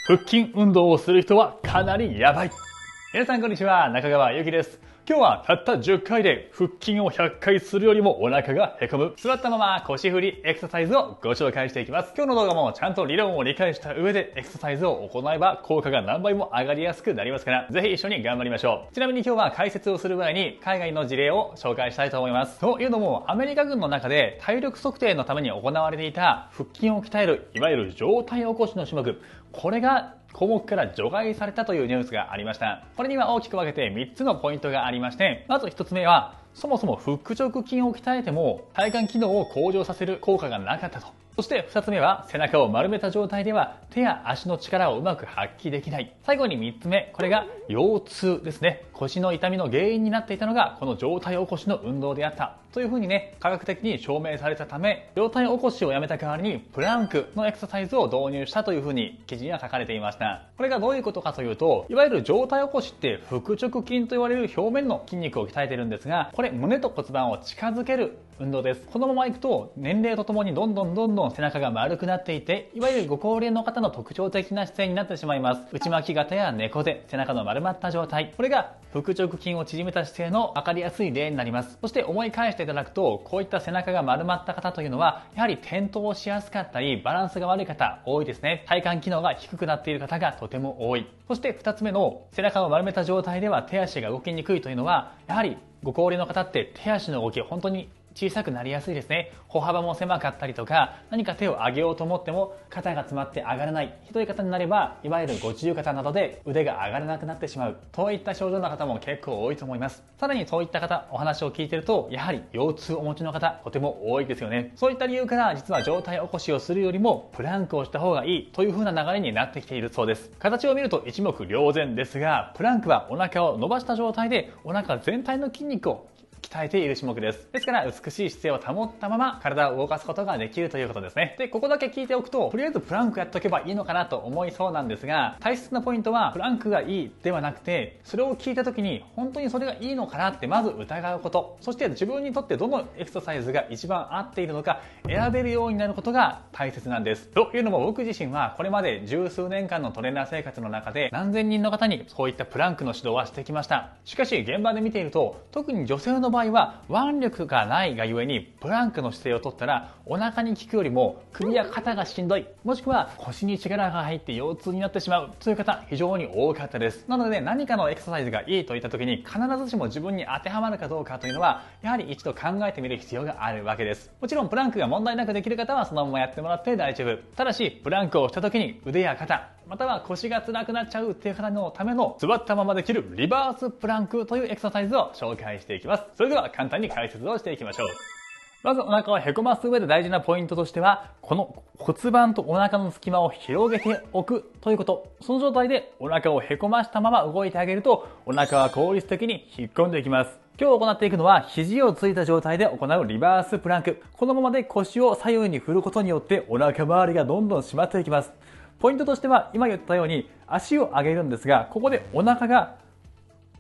腹筋運動をする人はかなりやばい。皆さんこんにちは、中川ゆきです。今日はたった10回で腹筋を100回するよりもお腹がへこむ座ったまま腰振りエクササイズをご紹介していきます。今日の動画もちゃんと理論を理解した上でエクササイズを行えば効果が何倍も上がりやすくなりますから、ぜひ一緒に頑張りましょう。ちなみに今日は解説をする前に海外の事例を紹介したいと思います。というのもアメリカ軍の中で体力測定のために行われていた腹筋を鍛えるいわゆる上体起こしの種目、これが項目から除外されたというニュースがありました。これには大きく分けて3つのポイントがありまして、まず1つ目はそもそも腹直筋を鍛えても体幹機能を向上させる効果がなかったと。そして2つ目は背中を丸めた状態では手や足の力をうまく発揮できない。最後に3つ目、これが腰痛ですね。腰の痛みの原因になっていたのがこの上体起こしの運動であったというふうにね、科学的に証明されたため、上体起こしをやめた代わりにプランクのエクササイズを導入したというふうに記事には書かれていました。これがどういうことかというと、いわゆる上体起こしって腹直筋と言われる表面の筋肉を鍛えているんですが、これ胸と骨盤を近づける運動です。このままいくと年齢とともにどんどん背中が丸くなっていて、いわゆるご高齢の方の特徴的な姿勢になってしまいます。内巻き型や猫背、背中の丸まった状態、これが腹直筋を縮めた姿勢の分かりやすい例になります。そして思い返していただくと、こういった背中が丸まった方というのはやはり転倒しやすかったりバランスが悪い方多いですね。体幹機能が低くなっている方がとても多い。そして2つ目の背中を丸めた状態では手足が動きにくいというのは、やはりご高齢の方って手足の動き本当に小さくなりやすいですね。歩幅も狭かったりとか、何か手を上げようと思っても肩が詰まって上がらない。ひどい方になればいわゆる五十肩などで腕が上がらなくなってしまうといった症状の方も結構多いと思います。さらにそういった方お話を聞いてると、やはり腰痛をお持ちの方とても多いですよね。そういった理由から実は上体起こしをするよりもプランクをした方がいいという風な流れになってきているそうです。形を見ると一目瞭然ですが、プランクはお腹を伸ばした状態でお腹全体の筋肉を鍛えている種目です。ですから美しい姿勢を保ったまま体を動かすことができるということですね。で、ここだけ聞いておくと、とりあえずプランクやっとけばいいのかなと思いそうなんですが、大切なポイントはプランクがいいではなくて、それを聞いた時に本当にそれがいいのかなってまず疑うこと、そして自分にとってどのエクササイズが一番合っているのか選べるようになることが大切なんです。というのも僕自身はこれまで十数年間のトレーナー生活の中で何千人の方にそういったプランクの指導はしてきました。しかし現場で見ていると、特に女性の場合は腕力がないがゆえにプランクの姿勢をとったらお腹に効くよりも首や肩がしんどい、もしくは腰に力が入って腰痛になってしまうという方非常に多かったです。なので何かのエクササイズがいいといった時に必ずしも自分に当てはまるかどうかというのはやはり一度考えてみる必要があるわけです。もちろんプランクが問題なくできる方はそのままやってもらって大丈夫。ただしプランクをした時に腕や肩または腰が辛くなっちゃうっていう方のための座ったままできるリバースプランクというエクササイズを紹介していきます。それでは簡単に解説をしていきましょう。まずお腹をへこます上で大事なポイントとしては、この骨盤とお腹の隙間を広げておくということ。その状態でお腹をへこましたまま動いてあげると、お腹は効率的に引っ込んでいきます。今日行っていくのは肘をついた状態で行うリバースプランク。このままで腰を左右に振ることによってお腹周りがどんどん締まっていきます。ポイントとしては今言ったように足を上げるんですが、ここでお腹が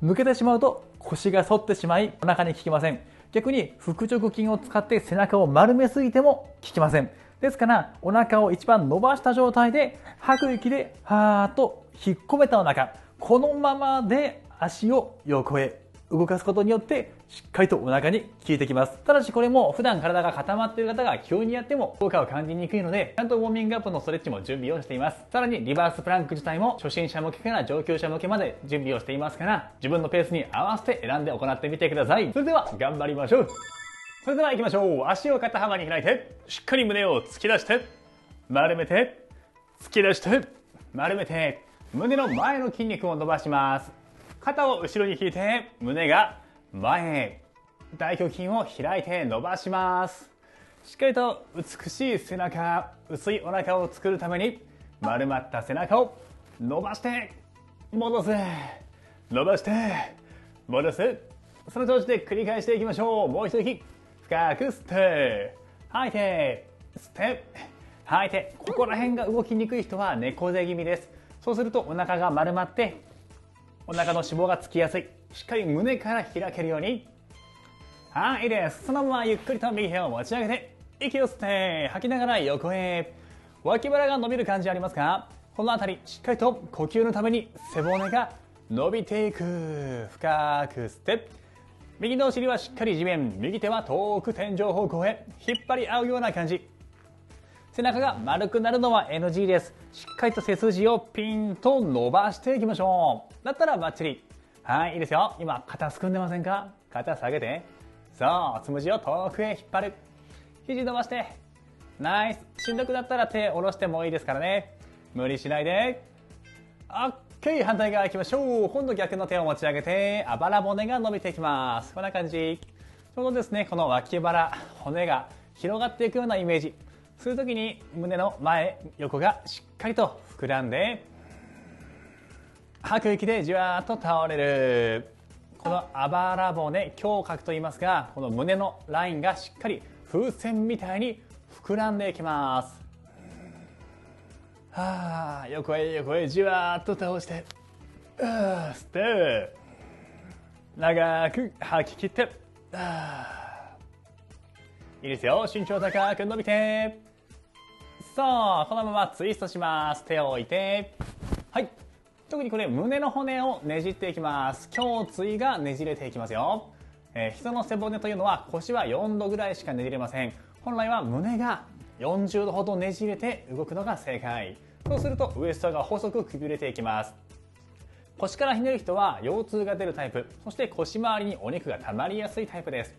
抜けてしまうと腰が反ってしまいお腹に効きません。逆に腹直筋を使って背中を丸めすぎても効きません。ですからお腹を一番伸ばした状態で吐く息ではーっと引っ込めたお腹、このままで足を横へ動かすことによってしっかりとお腹に効いてきます。ただしこれも普段体が固まっている方が急にやっても効果を感じにくいので、ちゃんとウォーミングアップのストレッチも準備をしています。さらにリバースプランク自体も初心者向けから上級者向けまで準備をしていますから、自分のペースに合わせて選んで行ってみてください。それでは頑張りましょう。それでは行きましょう。足を肩幅に開いて、しっかり胸を突き出して丸めて突き出して丸めて、胸の前の筋肉を伸ばします。肩を後ろに引いて胸が前へ、大胸筋を開いて伸ばします。しっかりと美しい背中、薄いお腹を作るために丸まった背中を伸ばして戻す、伸ばして戻す、その調子で繰り返していきましょう。もう一息深く吸って吐いて吸って吐いて。ここら辺が動きにくい人は猫背気味です。そうするとお腹が丸まってお腹の脂肪がつきやすい。しっかり胸から開けるように。はい、いいです。そのままゆっくりと右手を持ち上げて息を吸って吐きながら横へ。脇腹が伸びる感じありますか？この辺りしっかりと呼吸のために背骨が伸びていく。深く吸って右のお尻はしっかり地面、右手は遠く天井方向へ引っ張り合うような感じ。背中が丸くなるのは NG です。しっかりと背筋をピンと伸ばしていきましょう。だったらバッチリ。はい、いいですよ。今肩すくんでませんか？肩下げて、そう、つむじを遠くへ引っ張る。肘伸ばして、ナイス。しんどくなったら手下ろしてもいいですからね。無理しないで。OK、反対側行きましょう。今度逆の手を持ち上げて、あばら骨が伸びていきます。こんな感じ。ちょうどですね、この脇腹、骨が広がっていくようなイメージ。するときに胸の前、横がしっかりと膨らんで、吐く息でじわーっと倒れる。このあばら骨、胸郭と言いますが、この胸のラインがしっかり風船みたいに膨らんでいきます。はあ、横へ横へじわーっと倒して、吸って長く吐き切って、いいですよ。身長高く伸びて、そう、このままツイストします。手を置いて、はい、特にこれ胸の骨をねじっていきます。胸椎がねじれていきますよ。人の背骨というのは腰は4度ぐらいしかねじれません。本来は胸が40度ほどねじれて動くのが正解。そうするとウエストが細くくびれていきます。腰からひねる人は腰痛が出るタイプ、そして腰周りにお肉が溜まりやすいタイプです。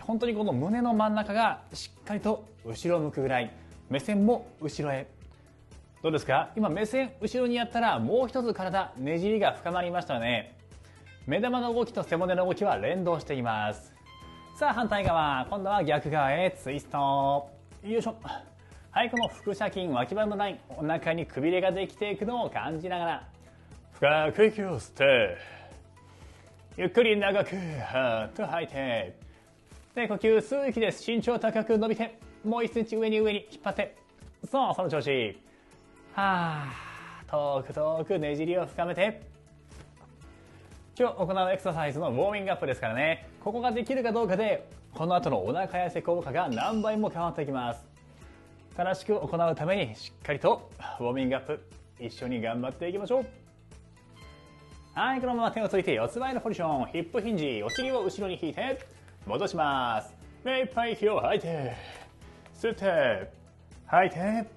本当にこの胸の真ん中がしっかりと後ろ向くぐらい、目線も後ろへ。どうですか？今目線後ろにやったらもう一つ体ねじりが深まりましたよね。目玉の動きと背骨の動きは連動しています。さあ反対側、今度は逆側へツイスト。よいしょ。はい、この腹斜筋、脇腹のライン、お腹にくびれができていくのを感じながら深く息を吸って、ゆっくり長くはーっと吐いて、で呼吸吸う息です。身長高く伸びて、もう1センチ上に引っ張って、そう、その調子。はー、遠く遠くねじりを深めて。今日行うエクササイズのウォーミングアップですからね。ここができるかどうかでこの後のお腹痩せ効果が何倍も変わってきます。正しく行うためにしっかりとウォーミングアップ一緒に頑張っていきましょう。はい、このまま手をついて四つ前のポジション、ヒップヒンジ、お尻を後ろに引いて戻します。目いっぱい息を吐いて吸って吐いて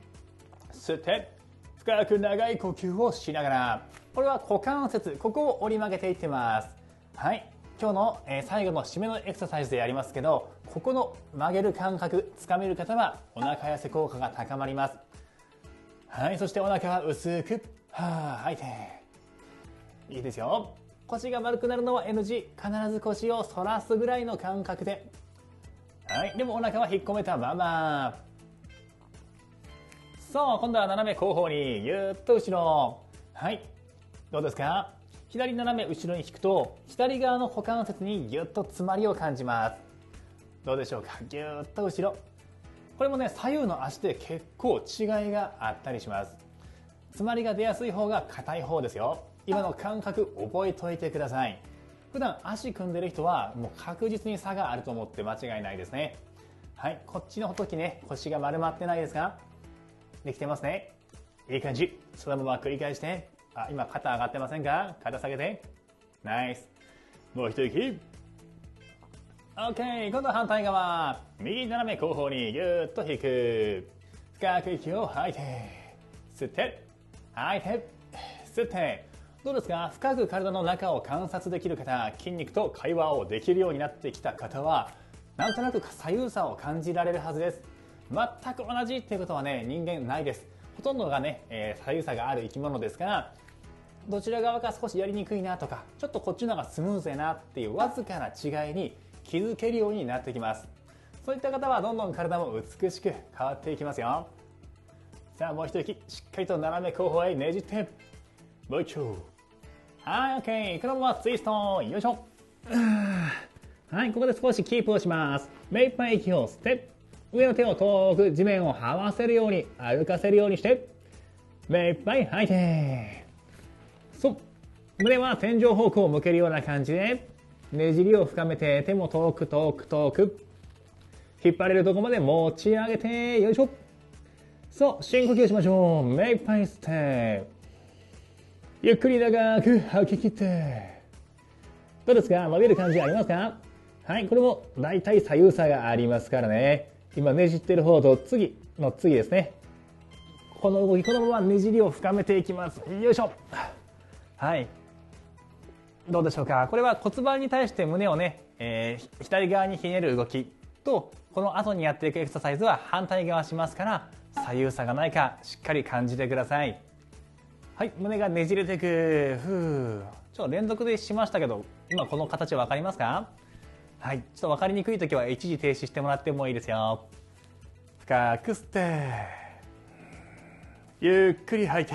吸って、深く長い呼吸をしながら、これは股関節、ここを折り曲げていってます。はい、今日の最後の締めのエクササイズでやりますけど、ここの曲げる感覚つかめる方はお腹痩せ効果が高まります。はい、そしてお腹は薄く吐いて、いいですよ。腰が丸くなるのは NG。 必ず腰を反らすぐらいの感覚で、はい、でもお腹は引っ込めたまま。そう、今度は斜め後方にぎゅーっと後ろ。はい、どうですか？左斜め後ろに引くと左側の股関節にぎゅっと詰まりを感じます。どうでしょうか？ぎゅーっと後ろ。これもね、左右の足で結構違いがあったりします。詰まりが出やすい方が硬い方ですよ。今の感覚覚えといてください。普段足組んでる人はもう確実に差があると思って間違いないですね。はい、こっちの時ね、腰が丸まってないですか？できてますね。いい感じ。そのまま繰り返して、今肩上がってませんか？肩下げて。ナイス。もう一息。 OK、 今度は反対側、右斜め後方にぎゅーっと引く。深く息を吐いて吸って吐いて吸って。どうですか？深く体の中を観察できる方、筋肉と会話をできるようになってきた方はなんとなく左右差を感じられるはずです。全く同じっていうことはね、人間ないです。ほとんどがね、左右差がある生き物ですから、どちら側か少しやりにくいなとか、ちょっとこっちの方がスムーズやなっていうわずかな違いに気づけるようになってきます。そういった方はどんどん体も美しく変わっていきますよ。さあもう一息、しっかりと斜め後方へねじって、もう一丁。はい、 OK、 このままツイスト。よいしょ。はい、ここで少しキープをします。目いっぱい息を吸って、上の手を遠く地面を這わせるように歩かせるようにして、目いっぱい吐いて、そう、胸は天井方向を向けるような感じでねじりを深めて、手も遠く遠く遠く引っ張れるところまで持ち上げて、よいしょ。そう、深呼吸しましょう。目いっぱい吸って、ゆっくり長く吐き切って。どうですか？伸びる感じありますか？はい、これも大体左右差がありますからね。今ねじってる方と次の次ですね。この動き、このままねじりを深めていきます。よいしょ。はい。どうでしょうか？これは骨盤に対して胸をね、左側にひねる動きと、この後にやっていくエクササイズは反対側しますから、左右差がないかしっかり感じてください。はい、胸がねじれていく。ちょっと連続でしましたけど、今この形分かりますか？はい、ちょっと分かりにくい時は一時停止してもらってもいいですよ。深く吸って、ゆっくり吐いて。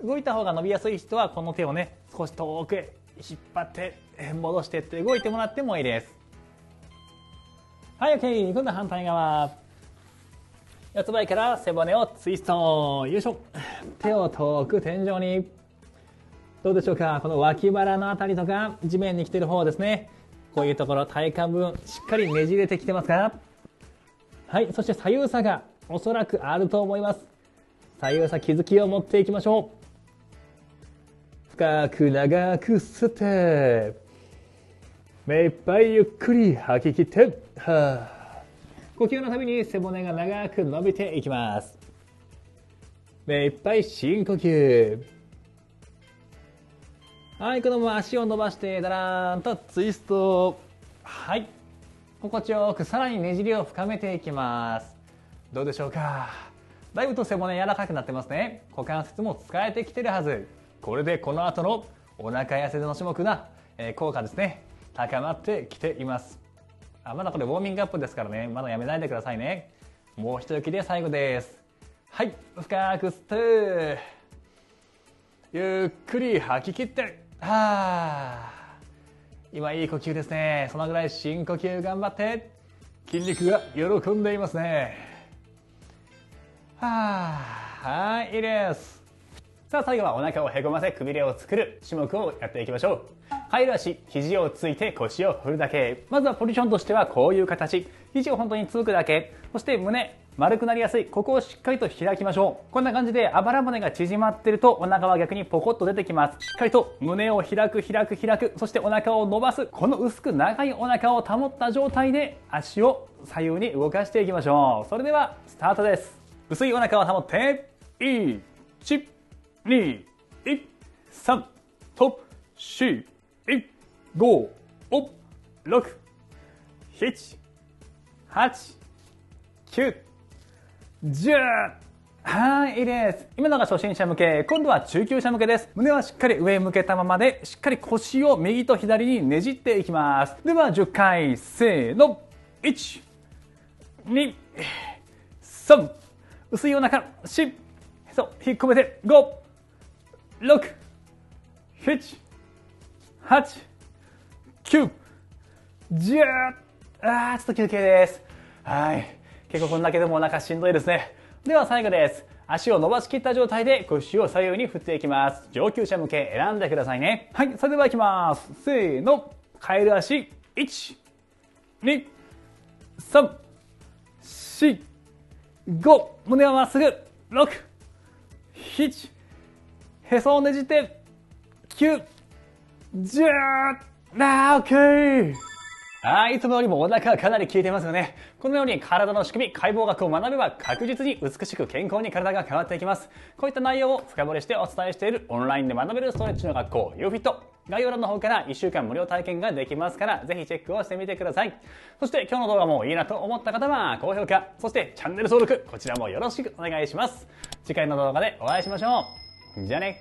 動いた方が伸びやすい人はこの手をね、少し遠くへ引っ張って戻していって動いてもらってもいいです。はい、OK。今度は反対側。四つ倍から背骨をツイスト。よいしょ。手を遠く天井に。どうでしょうか？この脇腹のあたりとか地面に来てる方ですね。こういうところ体幹部分しっかりねじれてきてますか？はい、そして左右差がおそらくあると思います。左右差気づきを持っていきましょう。深く長く吸って、目いっぱいゆっくり吐き切って、呼吸のたびに背骨が長く伸びていきます。目いっぱい深呼吸。はい、このまま足を伸ばしてだらーんとツイスト。はい、心地よくさらにねじりを深めていきます。どうでしょうか？だいぶと背骨柔らかくなってますね。股関節も使えてきてるはず。これでこの後のお腹痩せの種目な、効果ですね、高まってきています。まだこれウォーミングアップですからね、まだやめないでくださいね。もう一息で最後です。はい、深く吸って、ゆっくり吐き切って、今いい呼吸ですね。そのぐらい深呼吸頑張って。筋肉が喜んでいますね。はい、いいです。さあ最後はお腹をへこませくびれを作る種目をやっていきましょう。カエル足、肘をついて腰を振るだけ。まずはポジションとしてはこういう形。肘を本当につくだけ。そして胸丸くなりやすい、ここをしっかりと開きましょう。こんな感じであばら骨が縮まってるとお腹は逆にポコッと出てきます。しっかりと胸を開く開く開く、そしてお腹を伸ばす。この薄く長いお腹を保った状態で足を左右に動かしていきましょう。それではスタートです。薄いお腹を保って、1、2、1、3、と、4、1、5、6、7、8、9、10。はい、いいです。今のが初心者向け、今度は中級者向けです。胸はしっかり上向けたままで、しっかり腰を右と左にねじっていきます。では10回、せーの。1、2、3、薄いお腹、4、そう、引っ込めて、5、6、7、8、9、10。ちょっと休憩です。はい。結構こんだけでもお腹しんどいですね。では最後です。足を伸ばしきった状態で腰を左右に振っていきます。上級者向け選んでくださいね。はい、それではいきます。せーの。カエル足。1、2、3、4、5。胸はまっすぐ。6、7、へそをねじって、9、10。OK。いつもよりもお腹がかなり効いてますよね。このように体の仕組み、解剖学を学べば確実に美しく健康に体が変わっていきます。こういった内容を深掘りしてお伝えしているオンラインで学べるストレッチの学校 YouFit。概要欄の方から1週間無料体験ができますから、ぜひチェックをしてみてください。そして今日の動画もいいなと思った方は高評価、そしてチャンネル登録、こちらもよろしくお願いします。次回の動画でお会いしましょう。じゃあね。